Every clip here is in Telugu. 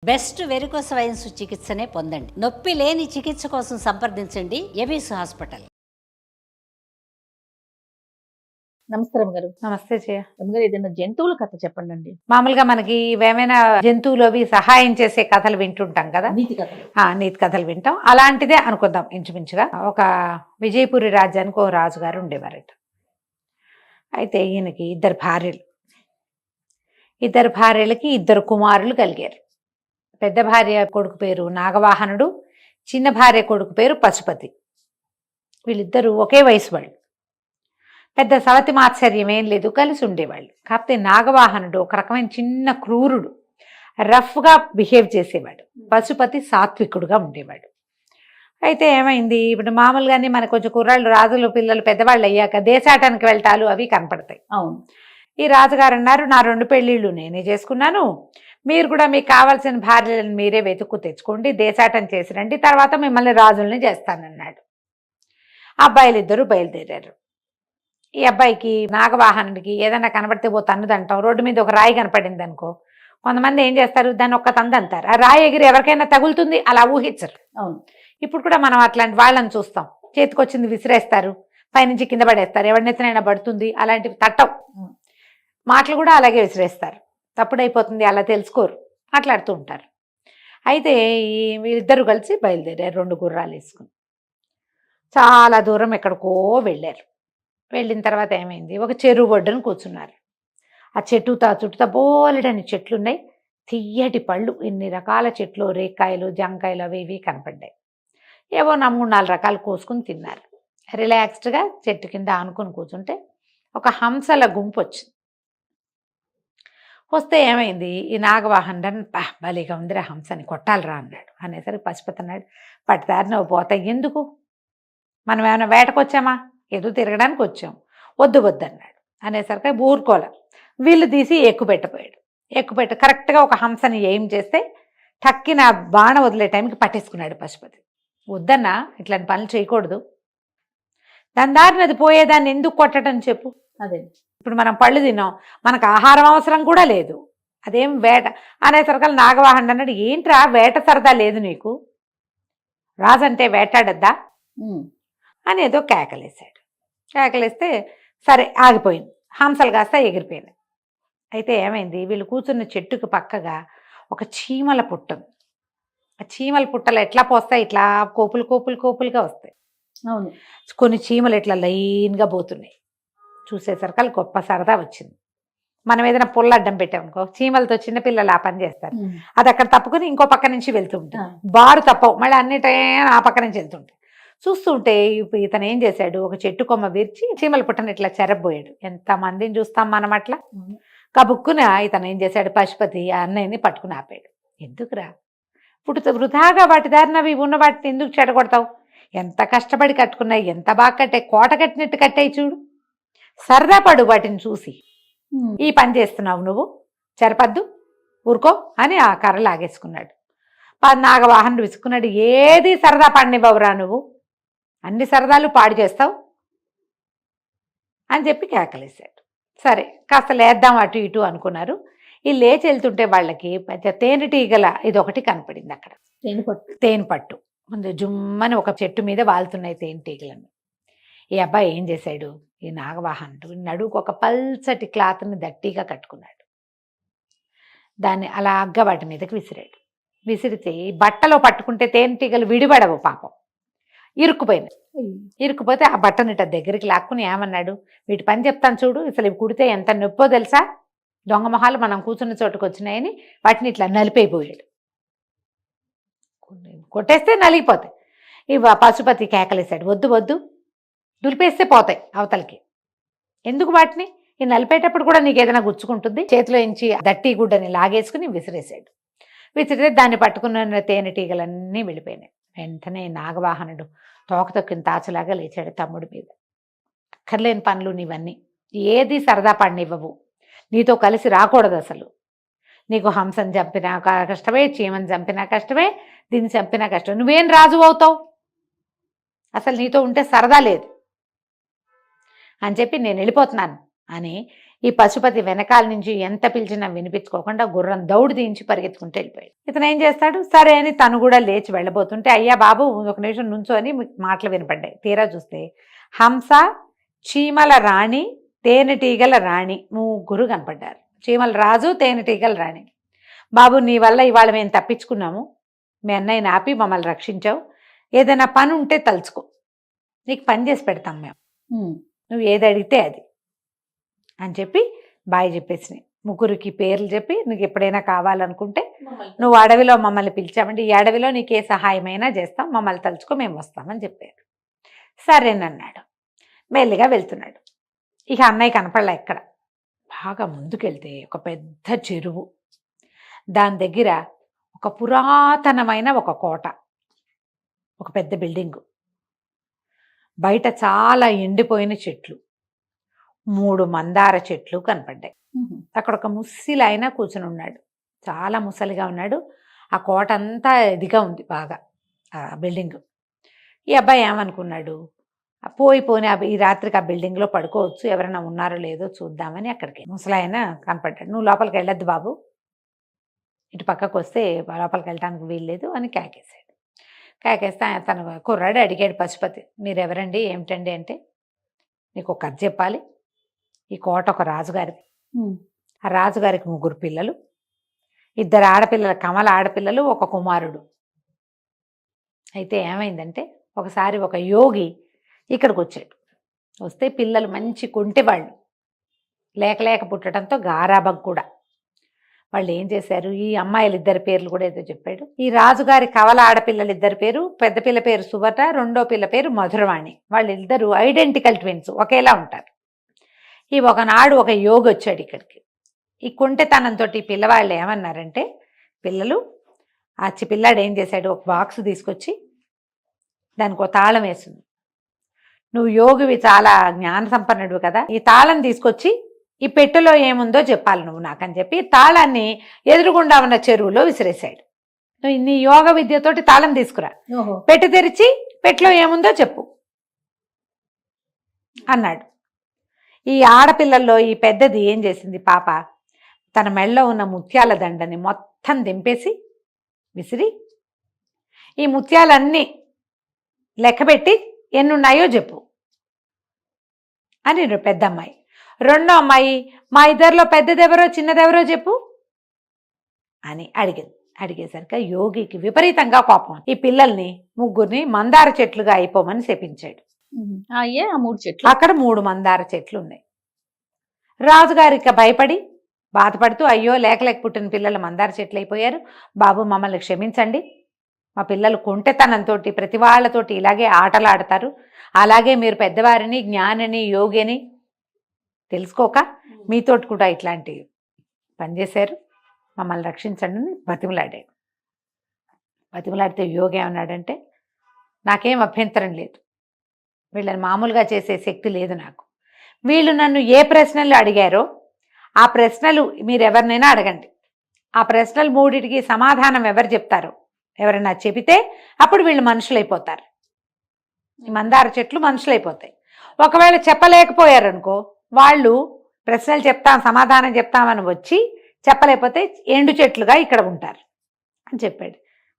బెస్ట్ వెరికోస్ వెయిన్స్ చికిత్సనే పొందండి. నొప్పి లేని చికిత్స కోసం సంప్రదించండి ఎబిస్ హాస్పిటల్. నమస్కారం గారు. నమస్తే జయ. గారు ఏదైనా జంతువుల కథ చెప్పండి అండి. మామూలుగా మనకి ఏమైనా జంతువులు అవి సహాయం చేసే కథలు వింటుంటాం కదా, నీతి కథలు. నీతి కథలు వింటాం. అలాంటిదే అనుకుందాం ఇంచుమించుగా. ఒక విజయపురి రాజ్యానికి ఒక రాజుగారు ఉండేవారట. అయితే ఈయనకి ఇద్దరు భార్యలకి ఇద్దరు కుమారులు కలిగారు. పెద్ద భార్య కొడుకు పేరు నాగవాహనుడు, చిన్న భార్య కొడుకు పేరు పశుపతి. వీళ్ళిద్దరూ ఒకే వయసు వాళ్ళు. పెద్ద సవతి మాత్సర్యం ఏం లేదు, కలిసి ఉండేవాళ్ళు. కాకపోతే నాగవాహనుడు ఒక రకమైన చిన్న క్రూరుడు, రఫ్గా బిహేవ్ చేసేవాడు. పశుపతి సాత్వికుడుగా ఉండేవాడు. అయితే ఏమైంది, ఇప్పుడు మామూలుగానే మనకు కొంచెం కుర్రాళ్ళు, రాజులు పిల్లలు పెద్దవాళ్ళు అయ్యాక దేశాటానికి వెళ్తాలు అవి కనపడతాయి. అవును. ఈ రాజుగారు అన్నారు, నా 2 పెళ్ళిళ్ళు నేనే చేసుకున్నాను, మీరు కూడా మీకు కావాల్సిన భార్యలను మీరే వెతుక్కు తెచ్చుకోండి, దేశాటం చేసి రండి, తర్వాత మిమ్మల్ని రాజుల్ని చేస్తానన్నాడు. అబ్బాయిలు ఇద్దరు బయలుదేరారు. ఈ అబ్బాయికి నాగవాహనుడికి ఏదైనా కనబడితే ఓ తన్నుదంటాం. రోడ్డు మీద ఒక రాయి కనపడింది అనుకో, కొంతమంది ఏం చేస్తారు, దాన్ని ఒక్క తందు అంటారు. ఆ రాయి ఎగిరి ఎవరికైనా తగులుతుంది, అలా ఊహించరు. అవును. ఇప్పుడు కూడా మనం అట్లాంటి వాళ్ళని చూస్తాం. చేతికొచ్చింది విసిరేస్తారు, పైనుంచి కింద పడేస్తారు, ఎవరినెత్తనైనా పడుతుంది, అలాంటివి తట్టవు. మాటలు కూడా అలాగే విసిరేస్తారు, తప్పుడైపోతుంది, అలా తెలుసుకోరు, మాట్లాడుతూ ఉంటారు. అయితే వీళ్ళిద్దరూ కలిసి బయలుదేరారు 2 గుర్రాలు వేసుకుని. చాలా దూరం ఎక్కడికో వెళ్ళారు. వెళ్ళిన తర్వాత ఏమైంది, ఒక చెరువు ఒడ్డున కూర్చున్నారు. ఆ చుట్టూతా బోలెడని చెట్లున్నాయి, తియ్యటి పళ్ళు, ఇన్ని రకాల చెట్లు, రేకాయలు, జాంకాయలు అవి ఇవి కనపడ్డాయి. ఏవో 3-4 రకాలు కోసుకుని తిన్నారు. రిలాక్స్డ్గా చెట్టు కింద ఆనుకుని కూర్చుంటే ఒక హంసల గుంపు వచ్చింది. వస్తే ఏమైంది, ఈ నాగవాహనుడని భలేగా ఉందిరా హంసని, కొట్టాలిరా అన్నాడు. అనేసరికి పశుపతి అన్నాడు, పట్టుదారిన పోతాయి ఎందుకు, మనం ఏమైనా వేటకొచ్చామా, ఏదో తిరగడానికి వచ్చాం, వద్దు అన్నాడు. అనేసరికి ఊరుకోల, వీళ్ళు తీసి ఎక్కుపెట్టి కరెక్ట్గా ఒక హంసని ఏం చేస్తే టక్కిన బాణ వదిలే టైంకి పట్టేసుకున్నాడు పశుపతి. వద్దన్నా, ఇట్లాంటి పనులు చేయకూడదు, దాని దారిని అది పోయేదాన్ని ఎందుకు కొట్టడం చెప్పు. అదే ఇప్పుడు మనం పళ్ళు తిన్నాం, మనకు ఆహారం అవసరం కూడా లేదు, అదేం వేట. అనేసరికి నాగవాహనుడు అన్నాడు, ఏంట్రా వేట సరదా లేదు నీకు, రాజంటే వేటాడద్దా అని ఏదో కేకలేశాడు. కేకలేస్తే సరే ఆగిపోయింది, హంసలు కాస్త ఎగిరిపోయినాయి. అయితే ఏమైంది, వీళ్ళు కూర్చున్న చెట్టుకు పక్కగా ఒక చీమల పుట్ట. ఆ చీమల పుట్టలు ఎట్లా పోస్తాయి, ఇట్లా కోపులుగా వస్తాయి. అవును. కొన్ని చీమలు ఇట్లా లైన్గా పోతున్నాయి. చూసేసరికి గొప్ప సరదా వచ్చింది. మనం ఏదైనా పుల్ల అడ్డం పెట్టామనుకో, చీమలతో చిన్నపిల్లలు ఆ పని చేస్తారు, అది అక్కడ తప్పుకొని ఇంకో పక్క నుంచి వెళ్తుంటాయి, బారు తప్పవు, మళ్ళీ అన్నిటే ఆ పక్క నుంచి వెళ్తుంటాయి. చూస్తుంటే ఇతను ఏం చేశాడు, ఒక చెట్టు కొమ్మ విరిచి చీమల పుట్టని ఇట్లా చెరబోయాడు. ఎంతమందిని చూస్తాం మనం అట్లా. కబుక్కున ఇతను ఏం చేశాడు, పశుపతి ఆ అన్నయ్యని పట్టుకుని ఆపాడు. ఎందుకురా, ఇప్పుడు వృధాగా వాటి దారిన అవి ఉన్న వాటిని ఎందుకు చెడగొడతావు, ఎంత కష్టపడి కట్టుకున్నాయి, ఎంత బాగా కట్టాయి, కోట కట్టినట్టు కట్టాయి చూడు, సరదా పడు వాటిని చూసి, ఈ పని చేస్తున్నావు నువ్వు, చెరపద్దు, ఊరుకో అని ఆ కర్ర లాగేసుకున్నాడు. నాగవాహనుడు విసుకున్నాడు, ఏది సరదా పడినివ్వవురా నువ్వు, అన్ని సరదాలు పాడు చేస్తావు అని చెప్పి కేకలేశాడు. సరే కాస్త లేద్దాం అటు ఇటు అనుకున్నారు. ఈ లేచి వెళ్తుంటే వాళ్ళకి తేనెటీగల ఇదొకటి కనపడింది అక్కడ, తేనెపట్టు ముందు జుమ్మని ఒక చెట్టు మీద వాళ్తున్నాయి తేనెటీగలను. ఈ అబ్బాయి ఏం చేశాడు, ఈ నాగవాహనుడు నడుకు ఒక పల్చటి క్లాత్ని దట్టిగా కట్టుకున్నాడు. దాన్ని అలాగా వాటి మీదకి విసిరాడు. విసిరితే బట్టలో పట్టుకుంటే తేనెటీగలు విడిపడవు, పాపం ఇరుక్కుపోతే ఆ బట్టని దగ్గరికి లాక్కుని ఏమన్నాడు, వీటి పని చెప్తాను చూడు, అసలు ఇవి కుడితే ఎంత నొప్పో తెలుసా, దొంగ మొహాలు మనం కూర్చున్న చోటుకు వచ్చినాయని వాటిని ఇట్లా నలిపైపోయాడు. కొట్టేస్తే నలిగిపోతాయి. ఇవి పశుపతి కేకలేశాడు, వద్దు దులిపేస్తే పోతాయి అవతలకి, ఎందుకు వాటిని, ఈ నలిపేటప్పుడు కూడా నీకు ఏదైనా గుచ్చుకుంటుంది. చేతిలో ఇంచి దట్టి గుడ్డని లాగేసుకుని విసిరేశాడు. విసిరితే దాన్ని పట్టుకున్న తేనెటీగలన్నీ వెళ్ళిపోయినాయి. వెంటనే నాగవాహనుడు తోక తొక్కిన తాచులాగా లేచాడు తమ్ముడి మీద. అక్కర్లేని పనులు నీవన్నీ, ఏది సరదా పడినివ్వవు, నీతో కలిసి రాకూడదు అసలు, నీకు హంసను చంపినా కష్టమే, చీమని చంపినా కష్టమే, దీన్ని చంపినా కష్టమే, నువ్వేం రాజు అవుతావు, అసలు నీతో ఉంటే సరదా లేదు అని చెప్పి నేను వెళ్ళిపోతున్నాను అని ఈ పశుపతి వెనకాల నుంచి ఎంత పిలిచినా వినిపించుకోకుండా గుర్రం దౌడు దించి పరిగెత్తుకుంటూ వెళ్ళిపోయాడు. ఇతను ఏం చేస్తాడు, సరే అని తను కూడా లేచి వెళ్ళబోతుంటే, అయ్యా బాబు ఒక నిమిషం నుంచో అని మాటలు వినపడ్డాయి. తీరా చూస్తే హంస, చీమల రాణి, తేనెటీగల రాణి ముగ్గురు కనపడ్డారు. చీమల రాజు, తేనెటీగల రాణి. బాబు నీ వల్ల ఇవాళ మేము తప్పించుకున్నాము, మీ అన్నయ్యని ఆపి మమ్మల్ని రక్షించావు, ఏదైనా పని ఉంటే తలుచుకో, నీకు పని చేసి పెడతాం మేము, నువ్వు ఏది అడిగితే అది అని చెప్పి బాయ్ చెప్పేసినాయి. ముగ్గురికి పేర్లు చెప్పి, నీకు ఎప్పుడైనా కావాలనుకుంటే నువ్వు అడవిలో మమ్మల్ని పిలిచామంటే ఈ అడవిలో నీకు ఏ సహాయమైనా చేస్తాం, మమ్మల్ని తలుచుకో, మేము వస్తామని చెప్పారు. సరేనన్నాడు. మెల్లిగా వెళ్తున్నాడు. ఇక అన్నయ్య కనపడలే ఎక్కడ. బాగా ముందుకెళ్తే ఒక పెద్ద చెరువు, దాని దగ్గర ఒక పురాతనమైన ఒక కోట, ఒక పెద్ద బిల్డింగు, బయట చాలా ఎండిపోయిన చెట్లు, 3 మందార చెట్లు కనపడ్డాయి. అక్కడ ఒక ముసిలాయన కూర్చుని ఉన్నాడు, చాలా ముసలిగా ఉన్నాడు. ఆ కోట అంతా ఇదిగా ఉంది బాగా, ఆ బిల్డింగ్. ఈ అబ్బాయి ఏమనుకున్నాడు, పోని ఈ రాత్రికి ఆ బిల్డింగ్లో పడుకోవచ్చు, ఎవరైనా ఉన్నారో లేదో చూద్దామని అక్కడికి ముసలాయన కనపడ్డాడు. నువ్వు లోపలికి వెళ్ళొద్దు బాబు, ఇటు పక్కకు వస్తే లోపలికి వెళ్ళడానికి వీల్లేదు అని కేకేశాడు. కేకేస్తే తను కుర్రాడు అడిగాడు పశుపతి, మీరెవరండి ఏమిటండి అంటే, నీకు ఒక కథ చెప్పాలి, ఈ కోట ఒక రాజుగారిది, ఆ రాజుగారికి 3 పిల్లలు, 2 ఆడపిల్లలు, కమల ఆడపిల్లలు, ఒక కుమారుడు. అయితే ఏమైందంటే ఒకసారి ఒక యోగి ఇక్కడికి వచ్చాడు. వస్తే పిల్లలు మంచి కొంటెవాళ్ళు, లేక పుట్టడంతో గారాబం కూడా. వాళ్ళు ఏం చేశారు, ఈ అమ్మాయిలు 2 పేర్లు కూడా ఏదో చెప్పాడు. ఈ రాజుగారి కవల ఆడపిల్లలు 2 పేరు, పెద్ద పిల్ల పేరు సుభద్ర, రెండో పిల్ల పేరు మధురవాణి. వాళ్ళిద్దరూ ఐడెంటికల్ ట్విన్స్, ఒకేలా ఉంటారు. ఈ ఒకనాడు ఒక యోగి వచ్చాడు ఇక్కడికి. ఈ కొంటెతనంతో ఈ పిల్లవాళ్ళు ఏమన్నారంటే, పిల్లలు పిల్లాడు ఏం చేశాడు, ఒక బాక్స్ తీసుకొచ్చి దానికి ఒక తాళం వేసింది. నువ్వు యోగివి, చాలా జ్ఞాన సంపన్నుడు కదా, ఈ తాళం తీసుకొచ్చి ఈ పెట్టెలో ఏముందో చెప్పాలి నువ్వు నాకని చెప్పి తాళాన్ని ఎదురుగుండా ఉన్న చెరువులో విసిరేశాడు. నువ్వు నీ యోగ విద్యతోటి తాళం తీసుకురా, పెట్టె తెరిచి పెట్టెలో ఏముందో చెప్పు అన్నాడు. ఈ ఆడపిల్లల్లో ఈ పెద్దది ఏం చేసింది పాప, తన మెళ్ళలో ఉన్న ముత్యాల దండని మొత్తం దింపేసి విసిరి, ఈ ముత్యాలన్నీ లెక్కబెట్టి ఎన్నున్నాయో చెప్పు అని పెద్ద అమ్మాయి. రెండో అమ్మాయి, మా ఇద్దరిలో పెద్దదెవరో చిన్నదెవరో చెప్పు అని అడిగింది. అడిగేసరికి యోగికి విపరీతంగా కోపం. ఈ పిల్లల్ని 3 మందార చెట్లుగా అయిపోమని శపించాడు. ఆ 3 చెట్లు, అక్కడ 3 మందార చెట్లు ఉన్నాయి. రాజుగారికి భయపడి బాధపడుతూ, అయ్యో లేక పుట్టిన పిల్లలు మందార చెట్లు అయిపోయారు, బాబు మమ్మల్ని క్షమించండి, మా పిల్లలు కొంటెతనంతో ప్రతి వాళ్ళతోటి ఇలాగే ఆటలాడతారు, అలాగే మీరు పెద్దవారిని, జ్ఞానిని, యోగిని తెలుసుకోక మీతోటి కూడా ఇట్లాంటి పనిచేశారు, మమ్మల్ని రక్షించండి అని బతిమలాడాడు. బతిమలాడితే యోగి ఏమన్నాడంటే, నాకేం అభ్యంతరం లేదు, వీళ్ళని మామూలుగా చేసే శక్తి లేదు నాకు, వీళ్ళు నన్ను ఏ ప్రశ్నలు అడిగారో ఆ ప్రశ్నలు మీరు ఎవరినైనా అడగండి, ఆ ప్రశ్నలు 3టికి సమాధానం ఎవరు చెప్తారో ఎవరైనా చెబితే అప్పుడు వీళ్ళు మనుషులైపోతారు, ఈ మందార చెట్లు మనుషులైపోతాయి. ఒకవేళ చెప్పలేకపోయారనుకో, వాళ్ళు ప్రశ్నలు చెప్తాం సమాధానం చెప్తామని వచ్చి చెప్పలేకపోతే ఎండు చెట్లుగా ఇక్కడ ఉంటారు అని చెప్పాడు.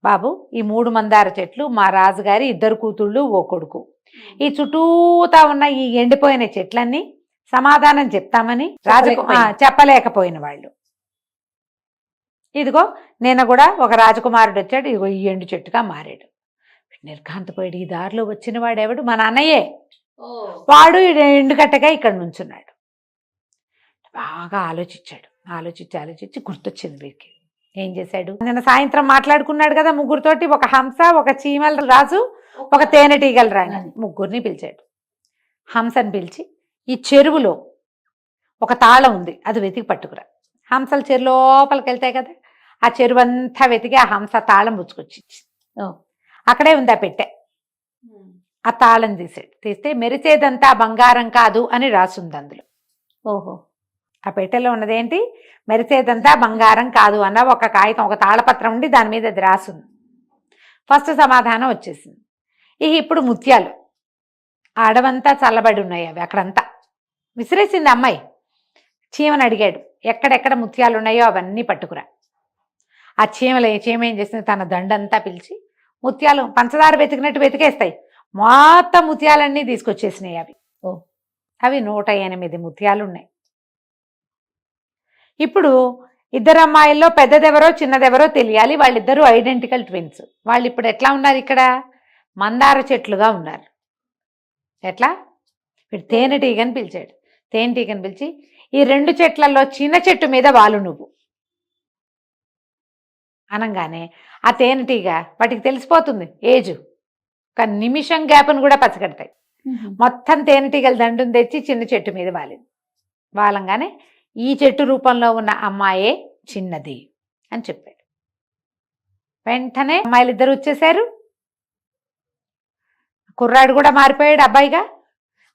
బాబు ఈ 3 మందార చెట్లు మా రాజుగారి 2 కూతుళ్ళు, 1 కొడుకు, ఈ చుట్టూతా ఉన్న ఈ ఎండిపోయిన చెట్లన్నీ సమాధానం చెప్తామని చెప్పలేకపోయిన వాళ్ళు, ఇదిగో నిన్న కూడా ఒక రాజకుమారుడు వచ్చాడు, ఇదిగో ఈ ఎండు చెట్టుగా మారాడు. నిర్ఘాంతపోయాడు, ఈ దారిలో వచ్చిన వాడెవడు, మా నాన్నయ్యే, వాడు ఎండుకట్టగా ఇక్కడ నుంచున్నాడు. బాగా ఆలోచించాడు, ఆలోచించి గుర్తొచ్చింది వీరికి. ఏం చేశాడు, నిన్న సాయంత్రం మాట్లాడుకున్నాడు కదా 3తోటి, ఒక హంస, ఒక చీమల రాజు, ఒక తేనెటీగల రాణి, 3 పిలిచాడు. హంసని పిలిచి, ఈ చెరువులో ఒక తాళం ఉంది, అది వెతికి పట్టుకురా. హంసలు చెరువు లోపలికి వెళ్తాయి కదా, ఆ చెరువు అంతా వెతికి ఆ హంస తాళం పుచ్చుకొచ్చి అక్కడే ఉంది ఆ పెట్టె. ఆ తాళం తీస్తే మెరిసేదంతా బంగారం కాదు అని రాసుంది అందులో. ఓహో, ఆ పెట్టెలో ఉన్నదేంటి, మెరిసేదంతా బంగారం కాదు అన్న ఒక కాగితం, ఒక తాళపత్రం ఉండి దాని మీద అది రాసుంది. ఫస్ట్ సమాధానం వచ్చేసింది. ఇప్పుడు ముత్యాలు, ఆ అడవంతా చల్లబడి ఉన్నాయి, అవి అక్కడంతా విసిరేసింది అమ్మాయి. చీమని అడిగాడు, ఎక్కడెక్కడ ముత్యాలు ఉన్నాయో అవన్నీ పట్టుకురా. ఆ చీమ ఏం చేసింది, తన దండంతా పిలిచి ముత్యాలు పంచదార వెతికినట్టు వెతికేస్తాయి, మొత్తం ముత్యాలన్నీ తీసుకొచ్చేసినాయి అవి. అవి 108 ముత్యాలు ఉన్నాయి. ఇప్పుడు ఇద్దరు అమ్మాయిల్లో పెద్దదెవరో చిన్నదెవరో తెలియాలి. వాళ్ళిద్దరూ ఐడెంటికల్ ట్విన్స్. వాళ్ళు ఇప్పుడు ఎట్లా ఉన్నారు, ఇక్కడ మందార చెట్లుగా ఉన్నారు. ఎట్లా, ఇప్పుడు తేనెటీగని పిలిచాడు. తేనెటీగని పిలిచి ఈ 2 చెట్లలో చిన్న చెట్టు మీద వాళ్ళు నువ్వు అనగానే ఆ తేనెటీగ వాటికి తెలిసిపోతుంది ఏజ్, ఒక నిమిషం గ్యాప్ను కూడా పచ్చగడతాయి. మొత్తం తేనెటీగల దండును తెచ్చి చిన్న చెట్టు మీద వాలింది. వాలంగానే ఈ చెట్టు రూపంలో ఉన్న అమ్మాయే చిన్నది అని చెప్పాడు. వెంటనే అమ్మాయిలు ఇద్దరు వచ్చేసారు. కుర్రాడు కూడా మారిపోయాడు అబ్బాయిగా.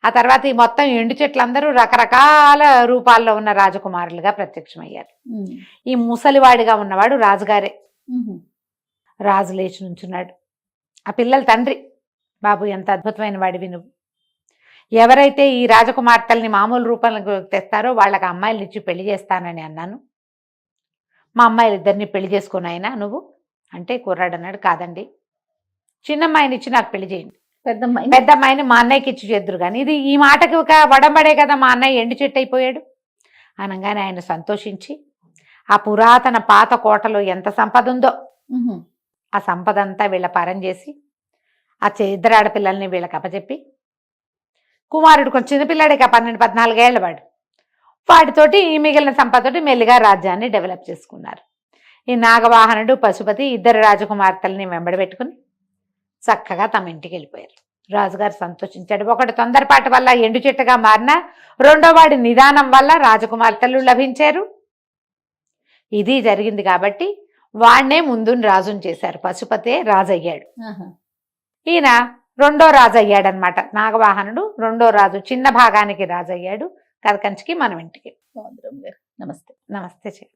ఆ తర్వాత ఈ మొత్తం ఎండు చెట్లందరూ రకరకాల రూపాల్లో ఉన్న రాజకుమారులుగా ప్రత్యక్షమయ్యారు. ఈ ముసలివాడిగా ఉన్నవాడు రాజుగారే. రాజు లేచి నుంచున్నాడు. ఆ పిల్లల తండ్రి, బాబు ఎంత అద్భుతమైన వాడివి నువ్వు. ఎవరైతే ఈ రాజకుమార్తెల్ని మామూలు రూపంలో తెస్తారో వాళ్ళకి అమ్మాయిలు ఇచ్చి పెళ్లి చేస్తానని అన్నాను. మా అమ్మాయిలు ఇద్దరిని పెళ్లి చేసుకున్నాయినా నువ్వు అంటే, కుర్రాడు అన్నాడు, కాదండి, చిన్నమ్మాయిని ఇచ్చి నాకు పెళ్లి చేయండి, పెద్ద అమ్మాయిని మా అన్నయ్యకి ఇచ్చి చేద్దరు కానీ. ఇది ఈ మాటకి ఒక వడంబడే కదా మా అన్నయ్య ఎండు చెట్టు అయిపోయాడు అనగానే ఆయన సంతోషించి ఆ పురాతన పాత కోటలో ఎంత సంపద ఉందో ఆ సంపద అంతా వీళ్ళ పరం చేసి ఆ ఇద్దరు ఆడపిల్లల్ని వీళ్ళకి అప్పచెప్పి, కుమారుడు కొంచెం చిన్నపిల్లాడికి 12-14 ఏళ్ల వాడు, వాటితోటి ఈ మిగిలిన సంపదతోటి మెల్లిగా రాజ్యాన్ని డెవలప్ చేసుకున్నారు. ఈ నాగవాహనుడు పశుపతి ఇద్దరు రాజకుమార్తెల్ని వెంబడి పెట్టుకుని చక్కగా తమ ఇంటికి వెళ్ళిపోయారు. రాజుగారు సంతోషించాడు. ఒకటి తొందరపాటు వల్ల ఎండు చెట్టుగా మారిన, రెండో వాడి నిదానం వల్ల రాజకుమార్తెలు లభించారు. ఇది జరిగింది కాబట్టి వాడినే ముందు రాజుని చేశారు. పశుపతే రాజు అయ్యాడు. ఈయన రెండో రాజు అయ్యాడనమాట. నాగవాహనుడు రెండో రాజు, చిన్న భాగానికి రాజు అయ్యాడు. కథ కంచికి మనం ఇంటికి. నమస్తే. నమస్తే.